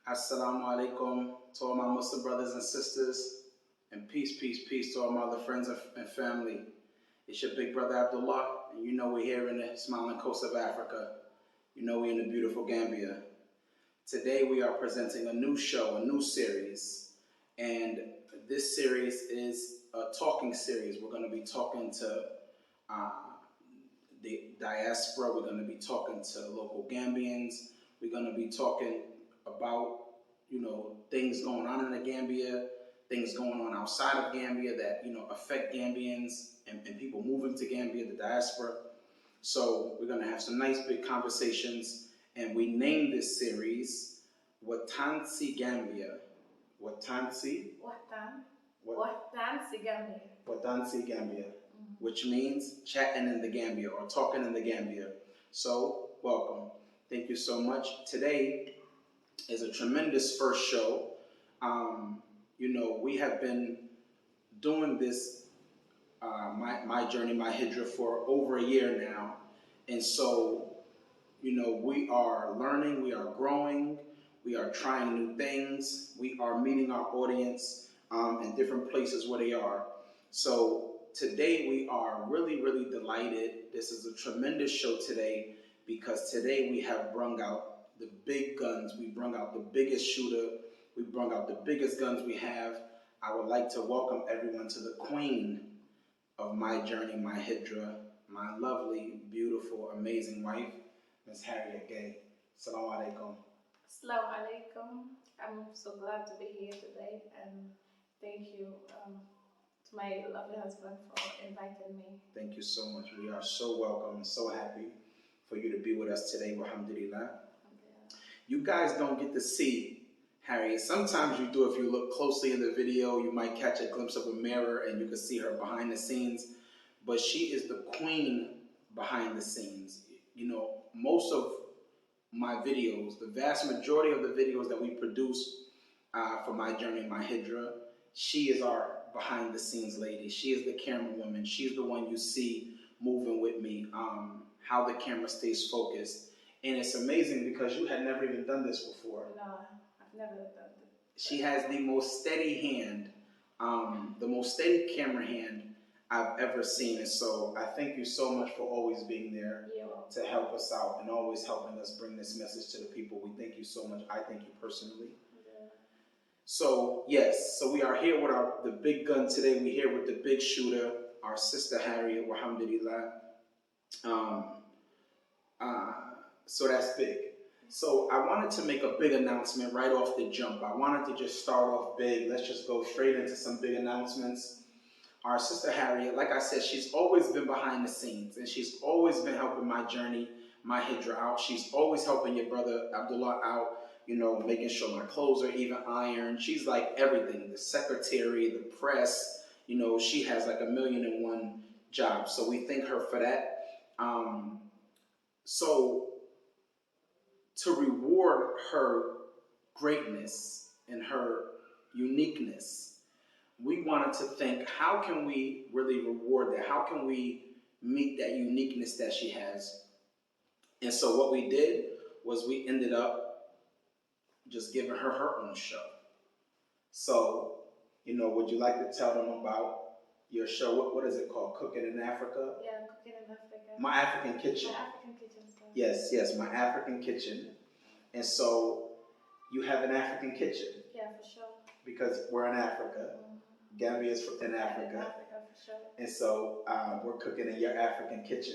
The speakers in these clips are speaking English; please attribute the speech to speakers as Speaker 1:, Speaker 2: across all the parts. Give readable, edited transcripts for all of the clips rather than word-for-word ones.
Speaker 1: Assalamu alaikum to all my Muslim brothers and sisters, and peace, peace, peace to all my other friends and family. It's your big brother Abdullah, and you know we're here in the smiling coast of Africa. You know we're in the beautiful Gambia. Today we are presenting a new show, a new series, and this series is a talking series. We're going to be talking to the diaspora. We're going to be talking to local Gambians. We're going to be talking about, things going on in the Gambia, things going on outside of Gambia that, affect Gambians and people moving to Gambia, the diaspora. So we're going to have some nice big conversations, and we named this series Watan-Cy Gambia. Watan-Cy
Speaker 2: Gambia.
Speaker 1: Watan-Cy Gambia, which means chatting in the Gambia or talking in the Gambia. So, welcome. Thank you so much. Today is a tremendous first show. We have been doing this, my journey, my Hijrah, for over a year now. And so, we are learning, we are growing, we are trying new things, we are meeting our audience in different places where they are. So today we are really, really delighted. This is a tremendous show today because today we have brung out the big guns. We brung out the biggest shooter. We brung out the biggest guns we have. I would like to welcome everyone to the queen of my journey, my Hijrah, my lovely, beautiful, amazing wife, Miss Harriet Gaye. Assalamu alaikum.
Speaker 2: Assalamu alaikum. I'm so glad to be here today, and thank you to my lovely husband for inviting me.
Speaker 1: Thank you so much. We are so welcome and so happy for you to be with us today. Alhamdulillah. You guys don't get to see Harriet. Sometimes you do. If you look closely in the video, you might catch a glimpse of a mirror and you can see her behind the scenes. But she is the queen behind the scenes. Most of my videos, the vast majority of the videos that we produce for my journey, my Hijrah, she is our behind the scenes lady. She is the camera woman. She's the one you see moving with me, how the camera stays focused. And it's amazing because you had never even done this before.
Speaker 2: No, I've never done it.
Speaker 1: She has the most steady hand, the most steady camera hand I've ever seen. And so I thank you so much for always being there to help us out and always helping us bring this message to the people. We thank you so much. I thank you personally.
Speaker 2: Yeah.
Speaker 1: So yes, so we are here with the big gun today. We're here with the big shooter, our sister Harriet, alhamdulillah. So that's big. So I wanted to make a big announcement right off the jump. I wanted to just start off big. Let's just go straight into some big announcements. Our sister Harriet, like I said, she's always been behind the scenes, and she's always been helping my journey, my Hijrah out. She's always helping your brother Abdullah out, making sure my clothes are even ironed. She's like everything, the secretary, the press, she has like 1,000,001 jobs. So we thank her for that. So to reward her greatness and her uniqueness, we wanted to think, how can we really reward that? How can we meet that uniqueness that she has? And so what we did was we ended up just giving her own show. So, would you like to tell them about your show? What is it called? Cooking in Africa?
Speaker 2: Yeah, Cooking in Africa.
Speaker 1: My African Kitchen.
Speaker 2: My African Kitchen. Sorry.
Speaker 1: Yes, My African Kitchen. And so you have an African kitchen.
Speaker 2: Yeah, for sure.
Speaker 1: Because we're in Africa. Gambia is in Africa.
Speaker 2: In Africa, for sure.
Speaker 1: And so we're cooking in your African kitchen.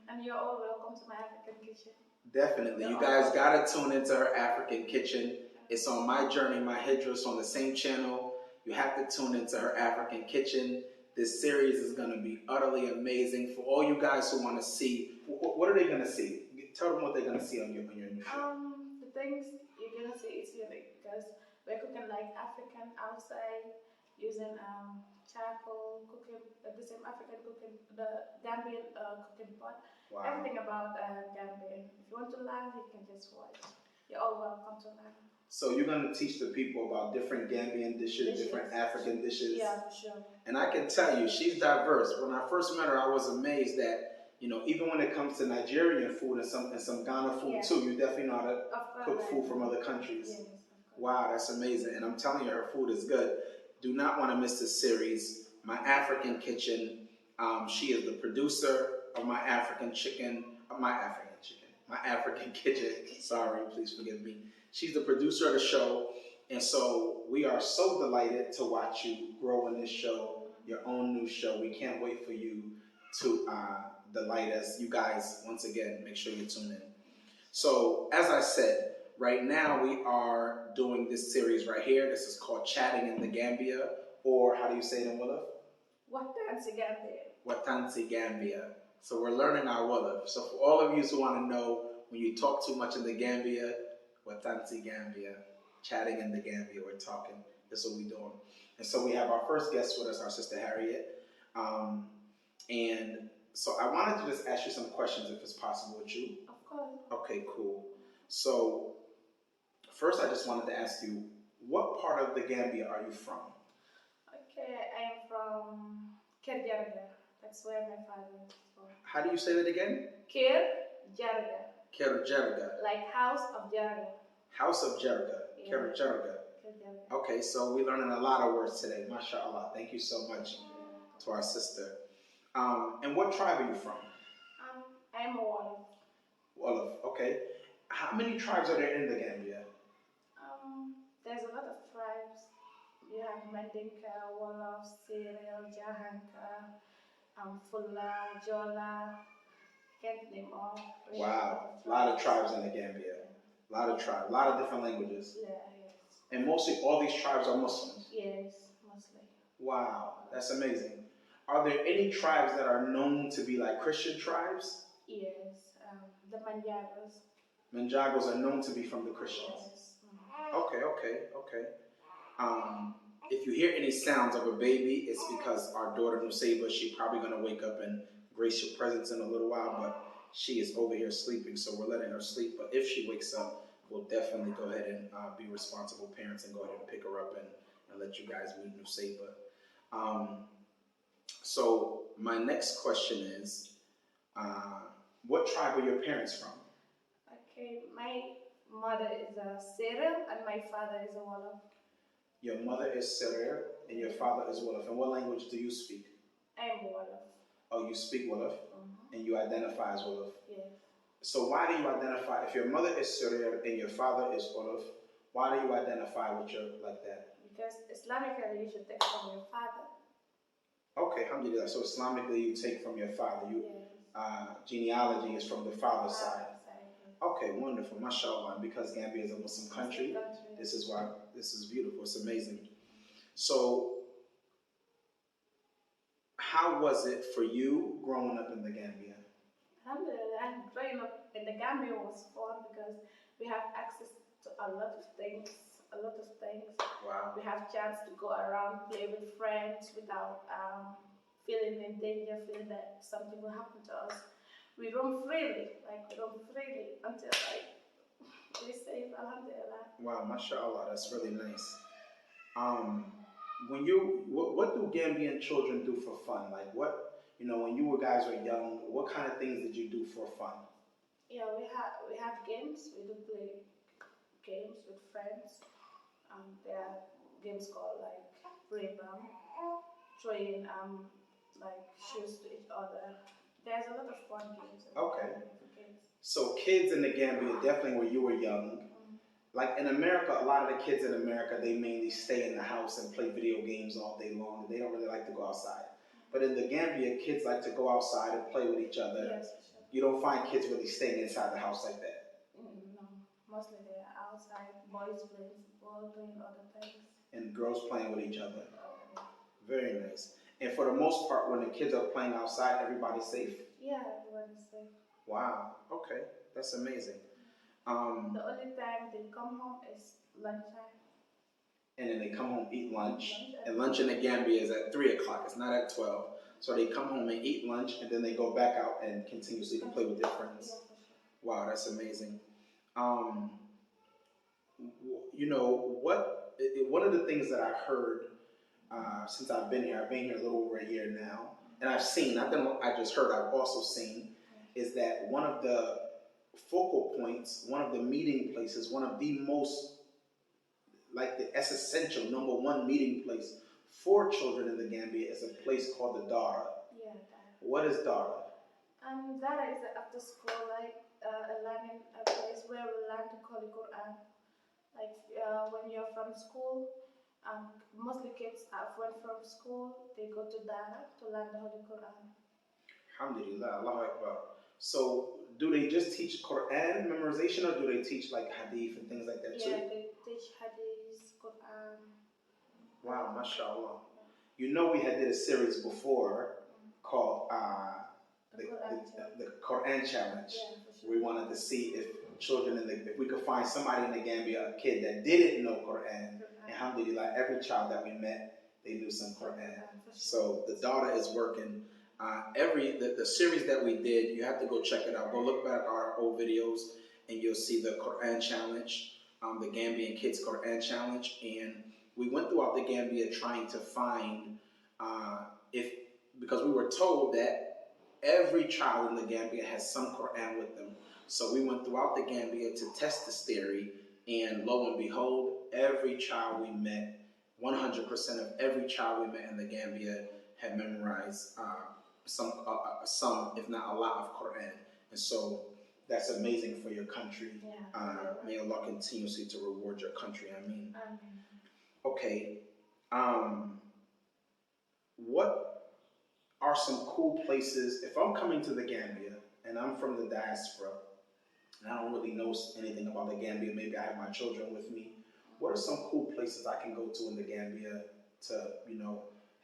Speaker 2: And you're all welcome to my African kitchen.
Speaker 1: Definitely. You guys got to tune into her African kitchen. It's on my journey, my Hijrah. It's on the same channel. You have to tune into her African kitchen. This series is going to be utterly amazing. For all you guys who want to see, what are they going to see? Tell them what they're going to see on your new show.
Speaker 2: The things you're going to see is unique because we're cooking like African outside, using charcoal, cooking the same African cooking, the Gambian cooking pot.
Speaker 1: Wow.
Speaker 2: Everything about Gambian. If you want to learn, you can just watch. You're all welcome to learn.
Speaker 1: So you're going to teach the people about different Gambian dishes, different African dishes.
Speaker 2: Yeah, for sure.
Speaker 1: And I can tell you, she's diverse. When I first met her, I was amazed that, even when it comes to Nigerian food and some Ghana food too, you definitely know how to cook food from other countries.
Speaker 2: Yes,
Speaker 1: Wow, that's amazing. And I'm telling you, her food is good. Do not want to miss this series, My African Kitchen. She is the producer of My African Kitchen. Sorry, please forgive me. She's the producer of the show. And so we are so delighted to watch you grow in this show, your own new show. We can't wait for you to delight us. You guys, once again, make sure you tune in. So, as I said, right now we are doing this series right here. This is called Chatting in the Gambia, or how do you say it in Wolof?
Speaker 2: Watan-Cy Gambia.
Speaker 1: Watan-Cy Gambia. So we're learning our Wolof. So for all of you who want to know, when you talk too much in the Gambia, Watan-Cy Gambia, chatting in the Gambia, we're talking. That's what we're doing. And so we have our first guest with us, our sister Harriet. And so I wanted to just ask you some questions if it's possible with you.
Speaker 2: Of course.
Speaker 1: Okay, cool. So first I just wanted to ask you, what part of the Gambia are you from?
Speaker 2: Okay, I am from Hijrah. That's where my father is from.
Speaker 1: How do you say that again?
Speaker 2: Hijrah.
Speaker 1: Hijrah.
Speaker 2: Like House of Hijrah.
Speaker 1: House of Hijrah.
Speaker 2: Yeah.
Speaker 1: Hijrah. Okay, so we're learning a lot of words today. MashaAllah. Thank you so much to our sister. And what tribe are you from?
Speaker 2: I'm a Wolof.
Speaker 1: Wolof, okay. How many tribes are there in the Gambia?
Speaker 2: There's a lot of tribes. You have Mandinka, Wolof, Serial, Jahanka, Fulla, Jola. Can't name all.
Speaker 1: Wow, a lot of tribes in the Gambia. A lot of tribes, a lot of different languages.
Speaker 2: Yeah, yes.
Speaker 1: And mostly all these tribes are Muslims.
Speaker 2: Yes, mostly.
Speaker 1: Wow, that's amazing. Are there any tribes that are known to be like Christian tribes?
Speaker 2: Yes, the Manjagos.
Speaker 1: Manjagos are known to be from the Christians.
Speaker 2: Yes.
Speaker 1: Okay. If you hear any sounds of a baby, it's because our daughter Nuseba, she's probably going to wake up and grace your presence in a little while, but she is over here sleeping, so we're letting her sleep. But if she wakes up, we'll definitely go ahead and be responsible parents and go ahead and pick her up and let you guys meet Nuseba. So my next question is, what tribe are your parents from?
Speaker 2: Okay, my mother is a Serial and my father is a Wolof.
Speaker 1: Your mother is Serer and your father is Wolof. And what language do you speak?
Speaker 2: I am Wolof.
Speaker 1: Oh, you speak Wolof? And you identify as Wolof?
Speaker 2: Yes.
Speaker 1: So why do you identify, if your mother is Serer and your father is Wolof, why do you identify with your like that?
Speaker 2: Because Islamically you should take from your father.
Speaker 1: Okay, alhamdulillah. So Islamically you take from your father.
Speaker 2: Yes.
Speaker 1: Genealogy is from the father's side.
Speaker 2: Yes.
Speaker 1: Okay, wonderful, mashallah. And because Gambia is a Muslim country, this is why this is beautiful. It's amazing. So, how was it for you growing up in the Gambia?
Speaker 2: Alhamdulillah, growing up in the Gambia was fun because we have access to a lot of things.
Speaker 1: Wow.
Speaker 2: We have chance to go around, play with friends without feeling in danger, feeling that something will happen to us. We roam freely until we say alhamdulillah.
Speaker 1: Wow, mashallah, that's really nice. What do Gambian children do for fun? Like when you guys were young, what kind of things did you do for fun?
Speaker 2: Yeah, we have games. We do play games with friends. There are games called like Brabham, throwing like shoes to each other. There's a lot of fun games.
Speaker 1: Okay. So kids in the Gambia, definitely when you were young, like in America, a lot of the kids in America, they mainly stay in the house and play video games all day long. They don't really like to go outside. But in the Gambia, kids like to go outside and play with each other.
Speaker 2: Yes, sure.
Speaker 1: You don't find kids really staying inside the house like that.
Speaker 2: No, mostly they're outside. Boys playing football, doing other things.
Speaker 1: And girls playing with each other. Very nice. And for the most part, when the kids are playing outside, everybody's safe?
Speaker 2: Yeah, everybody's safe.
Speaker 1: Wow. Okay. That's amazing.
Speaker 2: The only time they come home is lunchtime.
Speaker 1: And then they come home, eat lunch. And lunch in the Gambia is at 3 o'clock. It's not at 12. So they come home and eat lunch, and then they go back out and continuously to play with their friends.
Speaker 2: Yeah, for sure.
Speaker 1: Wow, that's amazing. One of the things that I heard since I've been here a little over a year now, and I've seen, I just heard, I've also seen, is that one of the focal points, one of the meeting places, one of the most like the essential #1 meeting place for children in the Gambia is a place called the Dara.
Speaker 2: Yeah.
Speaker 1: What is Dara?
Speaker 2: Dara is after school, like a learning a place where we learn to call the Quran. Like when you're from school, mostly kids went from school, they go to Dara to learn the Holy Quran.
Speaker 1: Alhamdulillah, Allahu Akbar. So, do they just teach Quran memorization, or do they teach like hadith and things like that too?
Speaker 2: Yeah, they teach hadith, Quran.
Speaker 1: Wow, mashallah. You know, we had did a series before called the Quran Challenge.
Speaker 2: Yeah, for sure.
Speaker 1: We wanted to see if children if we could find somebody in the Gambia, a kid that didn't know Quran. Alhamdulillah, every child that we met, they knew some Quran. So the daughter is working. The series that we did, you have to go check it out. Go look back at our old videos, and you'll see the Quran Challenge, the Gambian Kids Quran Challenge, and we went throughout the Gambia trying to find because we were told that every child in the Gambia has some Quran with them. So we went throughout the Gambia to test this theory, and lo and behold, every child we met, 100% of every child we met in the Gambia had memorized some, if not a lot of Quran. And so that's amazing for your country.
Speaker 2: Yeah.
Speaker 1: May Allah continuously to reward your country. I mean. Okay. What are some cool places, if I'm coming to the Gambia and I'm from the diaspora and I don't really know anything about the Gambia, maybe I have my children with me, what are some cool places I can go to in the Gambia to,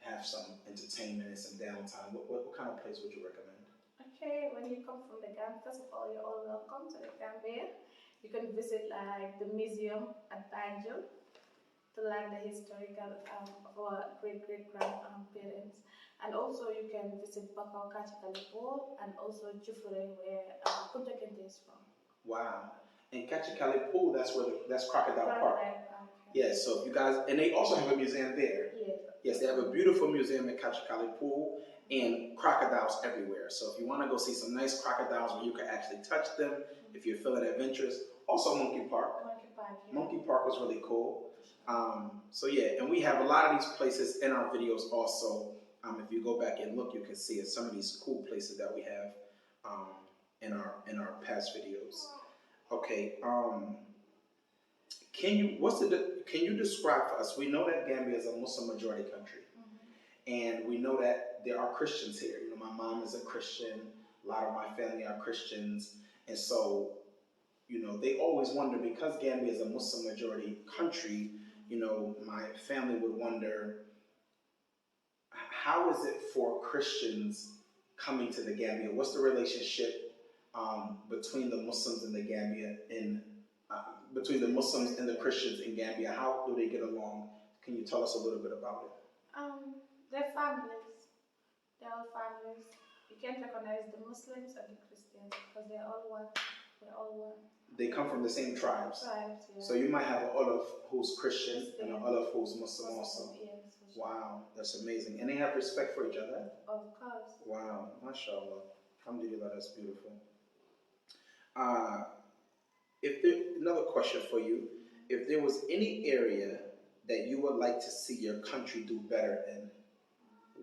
Speaker 1: have some entertainment and some downtime? What kind of place would you recommend?
Speaker 2: Okay, when you come from the Gambia, first of all, you're all welcome to the Gambia. You can visit like the museum at Banjul to learn the historical of our great-great-grandparents. And also you can visit Bakau Kachikalipo and also Jufure where Kunta Kinte is from.
Speaker 1: Wow. And Kachikalipo, that's Crocodile Park. Yes, so if you guys, and they also have a museum there.
Speaker 2: Yes.
Speaker 1: Yes, they have a beautiful museum at Kachikalipo and crocodiles everywhere. So if you want to go see some nice crocodiles where you can actually touch them, if you're feeling adventurous. Also Monkey Park. Monkey Park was really cool. So yeah, and we have a lot of these places in our videos also. If you go back and look, you can see some of these cool places that we have in our past videos. Okay, can you describe for us? We know that Gambia is a Muslim majority country, and we know that there are Christians here. My mom is a Christian. A lot of my family are Christians, and so they always wonder, because Gambia is a Muslim majority country. My family would wonder, how is it for Christians coming to the Gambia? What's the relationship between the Muslims and the Gambia, between the Muslims and the Christians in Gambia? How do they get along? Can you tell us a little bit about it?
Speaker 2: They're families. They're all families. You can't recognize the Muslims and the Christians because they're all one. We're all one.
Speaker 1: They come from the same tribes.
Speaker 2: Yeah.
Speaker 1: So you might have an Olaf who's Christian and an Olaf who's Muslim also.
Speaker 2: Yes, for sure.
Speaker 1: Wow, that's amazing. And they have respect for each other?
Speaker 2: Of course.
Speaker 1: Wow, mashallah. Alhamdulillah, that's beautiful. Another question for you. If there was any area that you would like to see your country do better in,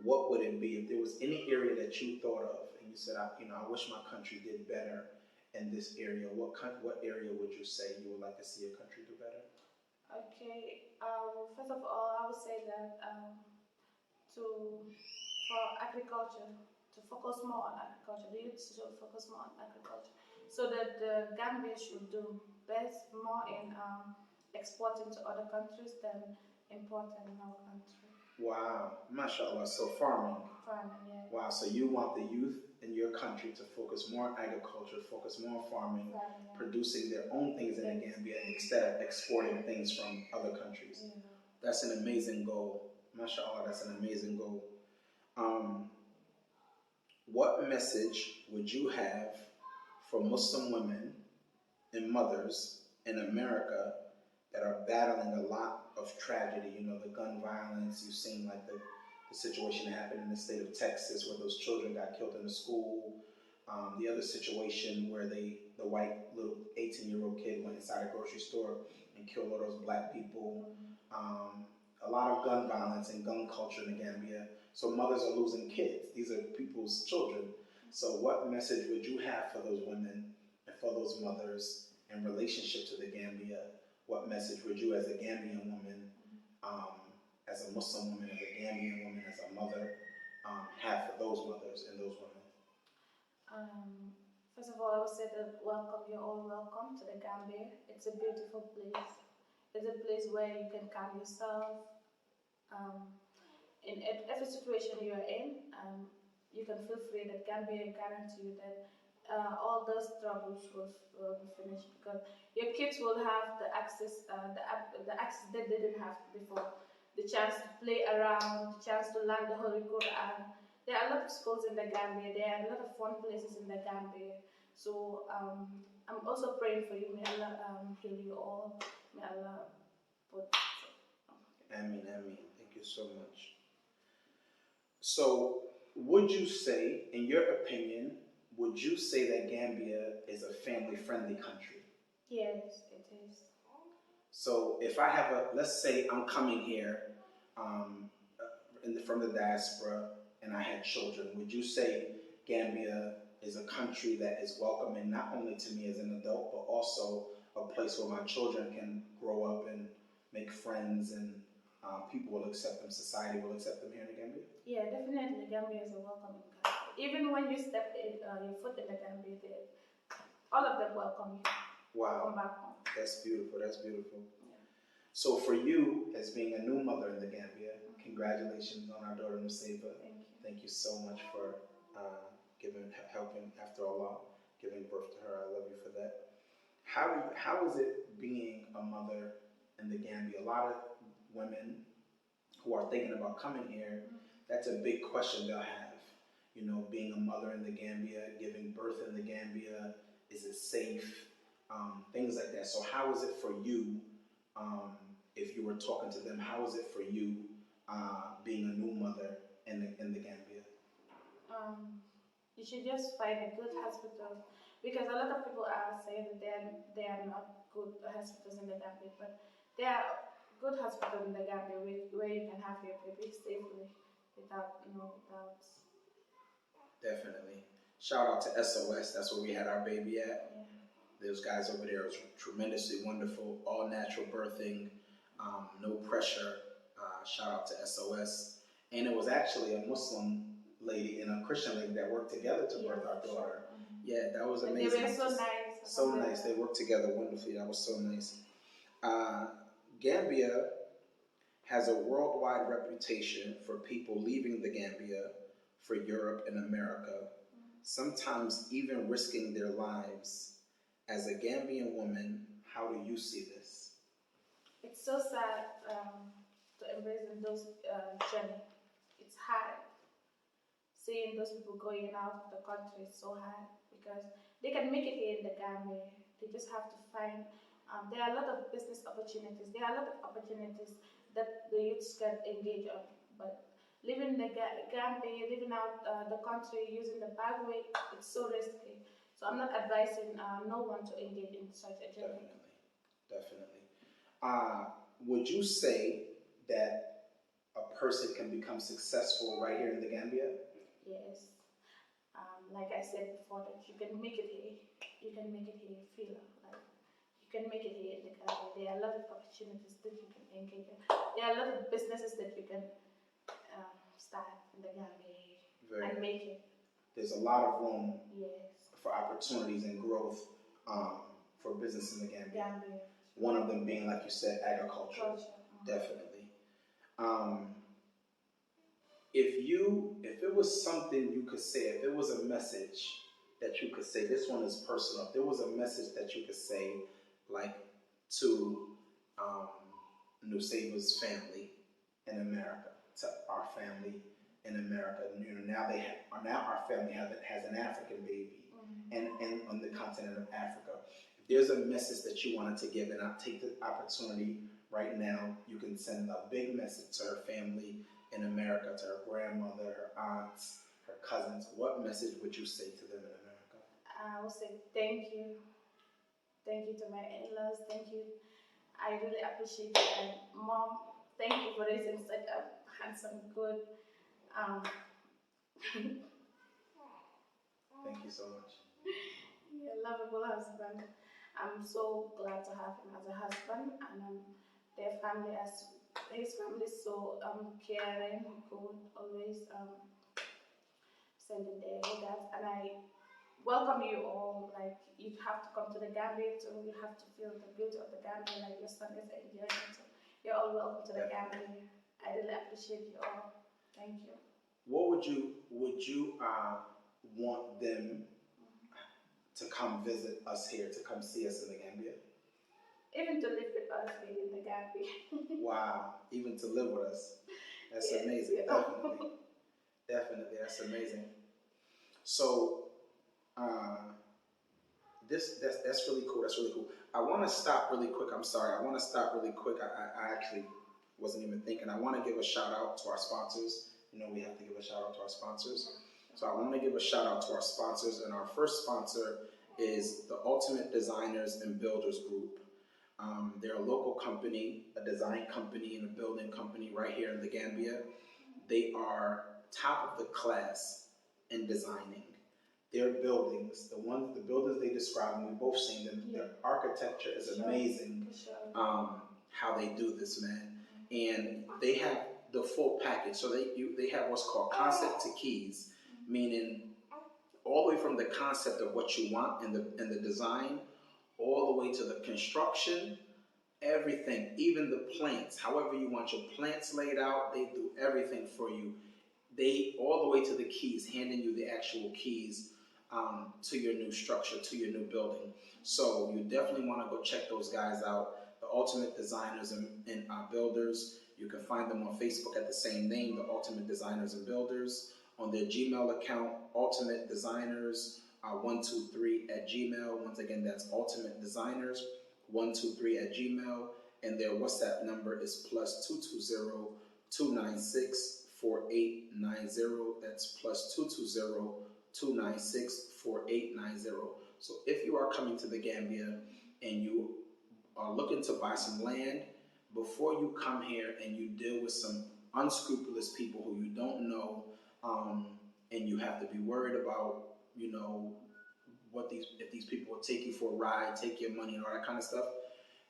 Speaker 1: what would it be? If there was any area that you thought of and you said, I wish my country did better in this area, what area would you say you would like to see your country do better?
Speaker 2: Okay, first of all, I would say that for agriculture, to focus more on agriculture, the youth should focus more on agriculture, so that the Gambia should do best more in exporting to other countries than importing in our country.
Speaker 1: Wow, mashallah, so farming.
Speaker 2: Farming, yeah.
Speaker 1: Wow, so you want the youth in your country to focus more on agriculture, focus more on farming, producing their own things in the Gambia instead of exporting things from other countries. Yeah. That's an amazing goal. Mashallah, that's an amazing goal. What message would you have for Muslim women and mothers in America that are battling a lot of tragedy? The gun violence, you've seen like the situation that happened in the state of Texas where those children got killed in the school. The other situation where the white little 18-year-old kid went inside a grocery store and kill all those black people. A lot of gun violence and gun culture in the Gambia. So mothers are losing kids. These are people's children. So what message would you have for those women and for those mothers in relationship to the Gambia? What message would you as a Gambian woman, as a Muslim woman, as a Gambian woman, as a mother, have for those mothers and those women?
Speaker 2: First of all, I would say that welcome, you're all welcome to the Gambia. It's a beautiful place. It's a place where you can calm yourself. In every situation you're in, you can feel free that Gambia guarantee you that all those troubles will be finished because your kids will have the access, the access that they didn't have before, the chance to play around, the chance to learn the Holy Quran. There are a lot of schools in the Gambia. There are a lot of fun places in the Gambia. So I'm also praying for you. May Allah heal you all. May Allah put.
Speaker 1: Ameen, ameen. Thank you so much. So, would you say, in your opinion, would you say that Gambia is a family-friendly country?
Speaker 2: Yes, it is.
Speaker 1: So, if I have let's say I'm coming here from the diaspora and I had children, would you say Gambia is a country that is welcoming not only to me as an adult, but also a place where my children can grow up and make friends and people will accept them, society will accept them here in the Gambia?
Speaker 2: Yeah, definitely Gambia is a welcoming country. Even when you step your foot in the Gambia, all of them welcome you.
Speaker 1: Wow.
Speaker 2: Welcome back home.
Speaker 1: That's beautiful, that's beautiful.
Speaker 2: Yeah.
Speaker 1: So for you, as being a new mother in the Gambia, congratulations on our daughter Nusaiba.
Speaker 2: Thank you.
Speaker 1: Thank you so much for helping after Allah, giving birth to her. I love you for that. How is it being a mother in the Gambia? A lot of women who are thinking about coming here, that's a big question they'll have. You know, being a mother in the Gambia, giving birth in the Gambia, is it safe? Things like that. So how is it for you, if you were talking to them, how is it for you being a new mother in the Gambia?
Speaker 2: You should just find a good hospital because a lot of people are saying that they are not good hospitals in the Gambia, but there are good hospitals in the Gambia where you can have your baby safely without.
Speaker 1: Definitely. Shout out to SOS. That's where we had our baby at.
Speaker 2: Yeah.
Speaker 1: Those guys over there was tremendously wonderful. All natural birthing, no pressure. Shout out to SOS. And it was actually a Muslim lady and a Christian lady that worked together to birth our daughter. Yeah, that was amazing.
Speaker 2: And they were so nice.
Speaker 1: So nice. They worked together wonderfully. That was so nice. Gambia has a worldwide reputation for people leaving the Gambia for Europe and America, sometimes even risking their lives. As a Gambian woman, how do you see this?
Speaker 2: It's so sad to embrace in those journey. It's hard. Seeing those people going out of the country is so hard because they can make it here in the Gambia. They just have to find. There are a lot of business opportunities. There are a lot of opportunities that the youths can engage on. But living in the Gambia, living out the country using the bad way, it's so risky. So I'm not advising no one to engage in such a journey.
Speaker 1: Definitely. Would you say that a person can become successful right here in the Gambia?
Speaker 2: Yes. Like I said before, that you can make it here. You can make it here, feel like you can make it here in the Gambia. There are a lot of opportunities that you can engage in. There are a lot of businesses that you can start in the Gambia and make it.
Speaker 1: There's a lot of room.
Speaker 2: Yes.
Speaker 1: For opportunities and growth for business in the Gambia. One of them being, like you said, agriculture. Definitely. If it was something you could say, if it was a message that you could say, this one is personal, if there was a message that you could say, like to Nusaiba's family in America, to our family in America, you know, now our family has an African baby, and on the continent of Africa. If there's a message that you wanted to give, and I'll take the opportunity right now, you can send a big message to her family in America, to her grandmother, her aunts, her cousins. What message would you say to them in America?
Speaker 2: I will say thank you. Thank you to my in-laws. Thank you. I really appreciate it. And Mom, thank you for raising such a handsome, good, um,
Speaker 1: Thank you so much.
Speaker 2: yeah, lovable husband. I'm so glad to have him as a husband, and their family as his family is so caring, good, always sending their regards, and I welcome you all. Like you have to come to the Gambia too. You have to feel the beauty of the Gambia. Like your son is enjoying it. So you're all welcome to the Gambia. I really appreciate you all. Thank you.
Speaker 1: What would you want them to come visit us here, to come see us in the Gambia?
Speaker 2: Even to live with us here in the Gambia.
Speaker 1: Wow, even to live with us. That's
Speaker 2: Yes,
Speaker 1: amazing,
Speaker 2: you know.
Speaker 1: definitely. Definitely, that's amazing. So, uh, that's really cool. That's really cool. I want to stop really quick. I'm sorry. I want to stop really quick. I actually wasn't even thinking. I want to give a shout out to our sponsors. You know, we have to give a shout out to our sponsors. So I want to give a shout out to our sponsors, and our first sponsor is the Ultimate Designers and Builders Group. They're a local company, a design company, and a building company right here in the Gambia. They are top of the class in designing. Their buildings, the buildings they describe, and we've both seen them, their architecture is amazing. How they do this, man. And they have the full package. So they have what's called concept to keys, meaning all the way from the concept of what you want and the design, all the way to the construction, everything, even the plants, however you want your plants laid out, they do everything for you. They, all the way to the keys, handing you the actual keys to your new structure, to your new building. So you definitely want to go check those guys out, the Ultimate Designers and Builders. You can find them on Facebook at the same name, the Ultimate Designers and Builders. On their Gmail account, Ultimate Designers 123 at Gmail. Once again, that's Ultimate Designers 123 at Gmail. And their WhatsApp number is +220 296 4890. That's +220 296 4890. So if you are coming to the Gambia and you are looking to buy some land, before you come here and you deal with some unscrupulous people who you don't know, and you have to be worried about, you know, if these people will take you for a ride, take your money and all that kind of stuff,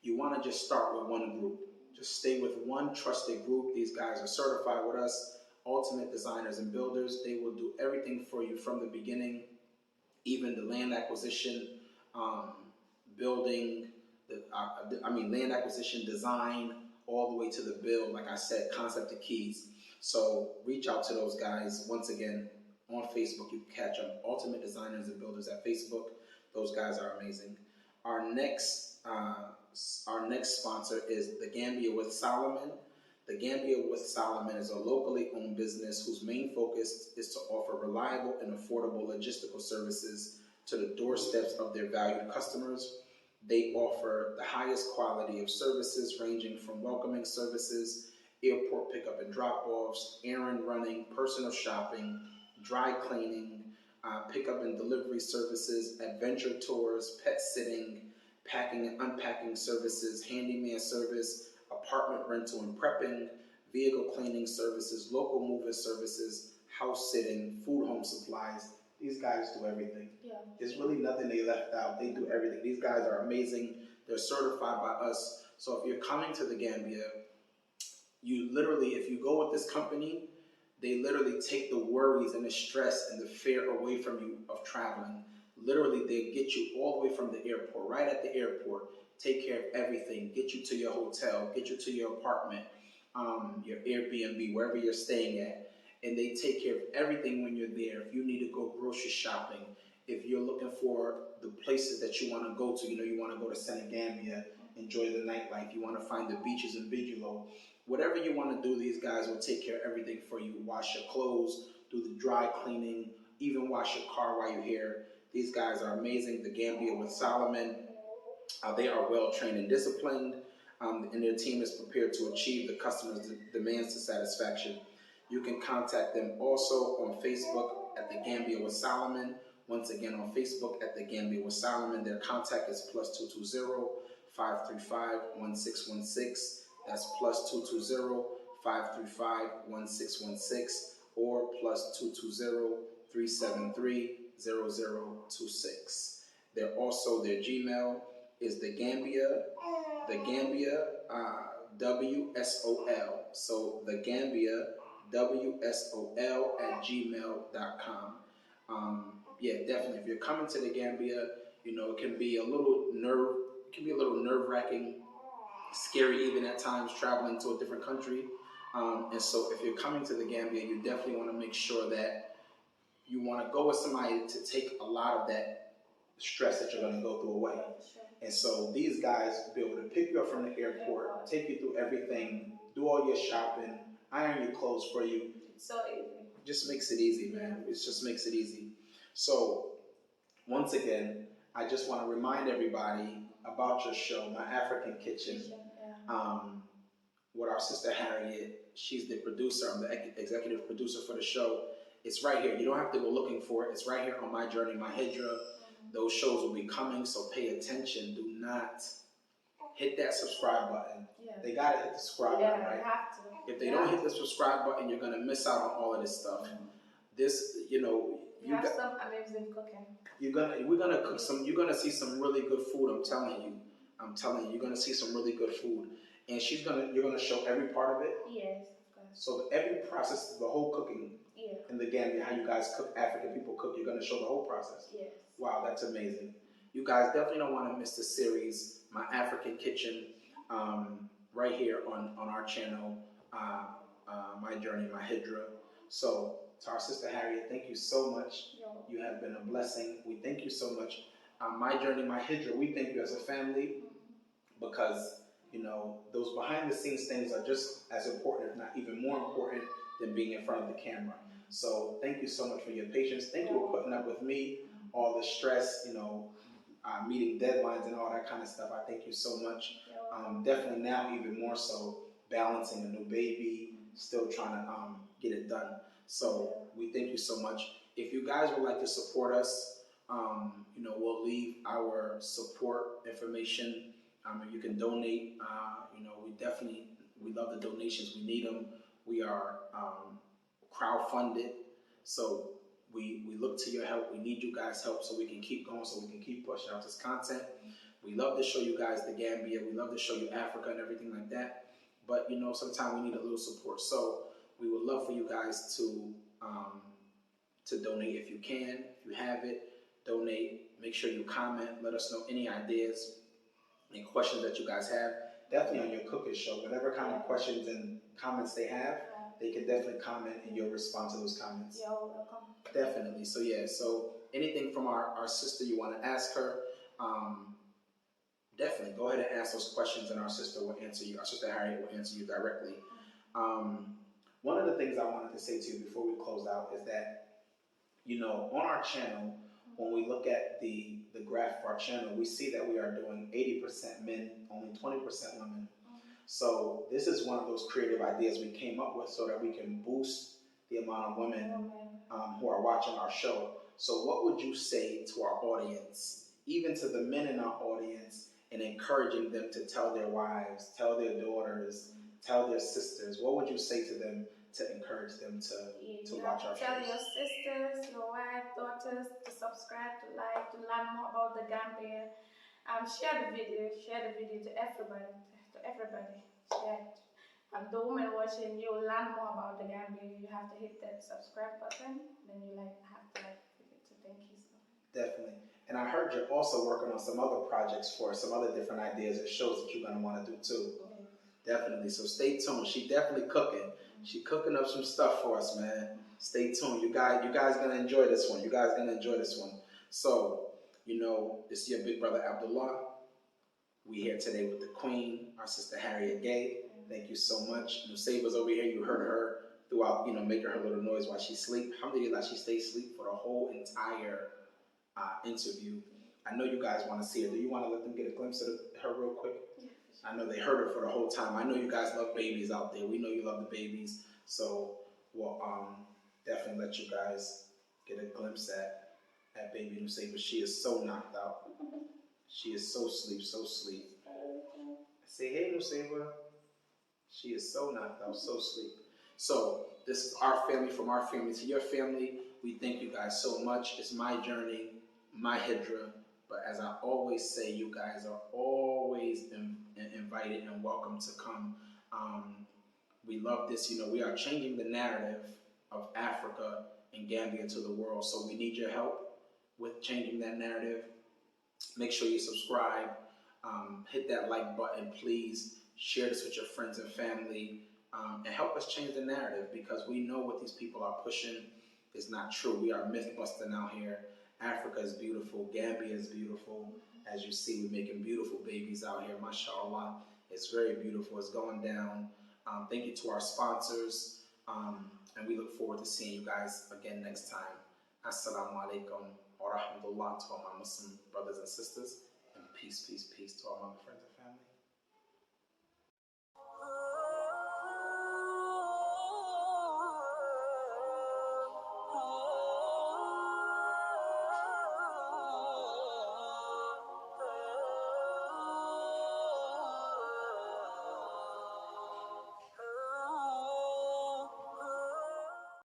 Speaker 1: you want to just start with one group. Just stay with one trusted group. These guys are certified with us, Ultimate Designers and Builders. They will do everything for you from the beginning, even the land acquisition, building, land acquisition, design, all the way to the build. Like I said, concept to keys. So reach out to those guys. Once again, on Facebook, you can catch them, Ultimate Designers and Builders at Facebook. Those guys are amazing. Our next sponsor is the Gambia with Solomon. The Gambia with Solomon is a locally owned business whose main focus is to offer reliable and affordable logistical services to the doorsteps of their valued customers. They offer the highest quality of services ranging from welcoming services, airport pickup and drop-offs, errand running, personal shopping, dry cleaning, pickup and delivery services, adventure tours, pet sitting, packing and unpacking services, handyman service, apartment rental and prepping, vehicle cleaning services, local moving services, house sitting, food home supplies. These guys do everything.
Speaker 2: Yeah.
Speaker 1: There's really nothing they left out. They do everything. These guys are amazing. They're certified by us. So if you're coming to the Gambia, you literally, if you go with this company, they literally take the worries and the stress and the fear away from you of traveling. Literally, they get you all the way from the airport, right at the airport, take care of everything, get you to your hotel, get you to your apartment, your Airbnb, wherever you're staying at. And they take care of everything when you're there. If you need to go grocery shopping, if you're looking for the places that you want to go to, you want to go to Senegambia, enjoy the nightlife, you want to find the beaches in Bigelow, whatever you want to do, these guys will take care of everything for you. Wash your clothes, do the dry cleaning, even wash your car while you're here. These guys are amazing. The Gambia with Solomon, they are well trained and disciplined, and their team is prepared to achieve the customer's demands to satisfaction. You can contact them also on Facebook at the Gambia with Solomon. Once again, on Facebook at the Gambia with Solomon. Their contact is +220 535-1616. That's plus 220-535-1616 or plus 220-373-0026. They're also, their Gmail is the Gambia WSOL. So the Gambia WSOL at gmail.com. Yeah, definitely. If you're coming to the Gambia, it can be a little nerve-wracking, scary even at times, traveling to a different country. And so if you're coming to the Gambia, you definitely want to make sure that you want to go with somebody to take a lot of that stress that you're going to go through away. And so these guys will be able to pick you up from the airport, take you through everything, do all your shopping, iron your clothes for you.
Speaker 2: It's so easy.
Speaker 1: Just makes it easy, man. It just makes it easy. So once again, I just want to remind everybody about your show, My African Kitchen. With our sister Harriet. She's the producer. I'm the executive producer for the show. It's right here. You don't have to go looking for it. It's right here on My Journey, My Hijrah. Those shows will be coming, so pay attention. Do not hit that subscribe button. Yeah. They got to hit the subscribe button, right?
Speaker 2: They have to.
Speaker 1: If they don't hit the subscribe button, you're going to miss out on all of this stuff. This,
Speaker 2: you have some amazing cooking.
Speaker 1: We're gonna cook some. You're gonna see some really good food. I'm telling you. You're gonna see some really good food. And you're gonna show every part of it.
Speaker 2: Yes, of course.
Speaker 1: So every process, the whole cooking in the Gambia, how you guys cook, African people cook, you're gonna show the whole process.
Speaker 2: Yes.
Speaker 1: Wow, that's amazing. You guys definitely don't want to miss the series, My African Kitchen, right here on our channel, My Journey, My Hijrah. So to our sister Harriet, thank you so much. You have been a blessing. We thank you so much. My Journey, My Hijrah, we thank you as a family because those behind the scenes things are just as important, if not even more important, than being in front of the camera. So thank you so much for your patience. Thank you for putting up with me, all the stress, meeting deadlines and all that kind of stuff. I thank you so much. Definitely now even more so, balancing a new baby, still trying to get it done. So we thank you so much. If you guys would like to support us, we'll leave our support information. You can donate. We love the donations. We need them. We are crowdfunded, so we look to your help. We need you guys' help so we can keep going, so we can keep pushing out this content. We love to show you guys the Gambia. We love to show you Africa and everything like that. But sometimes we need a little support. So we would love for you guys to donate if you can. If you have it, donate. Make sure you comment. Let us know any ideas and questions that you guys have. Definitely on your cooking show, whatever kind of questions and comments they have, they can definitely comment and you'll respond to those comments.
Speaker 2: You're welcome.
Speaker 1: Definitely. So so anything from our sister you want to ask her, definitely go ahead and ask those questions and our sister will answer you. Our sister Harriet will answer you directly. One of the things I wanted to say to you before we close out is that, on our channel, when we look at the graph of our channel, we see that we are doing 80% men, only 20% women. So this is one of those creative ideas we came up with so that we can boost the amount of women who are watching our show. So what would you say to our audience, even to the men in our audience, and encouraging them to tell their wives, tell their daughters, tell their sisters? What would you say to them to encourage them to watch our shows?
Speaker 2: Tell your sisters, your wife, daughters to subscribe, to like, to learn more about the Gambia. Share the video to everybody. Share it. The women watching, you'll learn more about the Gambia. You have to hit that subscribe button, then you have to like it. So thank you so much.
Speaker 1: Definitely. And I heard you're also working on some other projects for some other different ideas and shows that you're going to want to do too. Definitely. So stay tuned. She definitely cooking. She cooking up some stuff for us, man. Stay tuned. You guys gonna enjoy this one. So, this is your big brother Abdullah. We here today with the Queen, our sister Harriet Gaye. Thank you so much. Saba's over here. You heard her throughout, making her little noise while she sleep. Alhamdulillah, she stayed asleep for the whole entire interview. I know you guys want to see her. Do you want to let them get a glimpse of her real quick? I know they heard her for the whole time. I know you guys love babies out there. We know you love the babies. So we'll definitely let you guys get a glimpse at baby Nusayba. She is so knocked out. She is so sleep, so sleep. Say hey, Nuseva. She is so knocked out, so sleep. So this is our family, from our family to your family. We thank you guys so much. It's my journey, my Hijrah. But as I always say, you guys are always invited and welcome to come. We love this. You know, we are changing the narrative of Africa and Gambia to the world. So we need your help with changing that narrative. Make sure you subscribe, hit that like button, please. Share this with your friends and family, and help us change the narrative, because we know what these people are pushing is not true. We are myth busting out here. Africa is beautiful. Gambia is beautiful. As you see, we're making beautiful babies out here. MashaAllah. It's very beautiful. It's going down. Thank you to our sponsors. And we look forward to seeing you guys again next time. Assalamu alaikum wa rahmatullah to all my Muslim brothers and sisters. And peace, peace, peace to all my friends.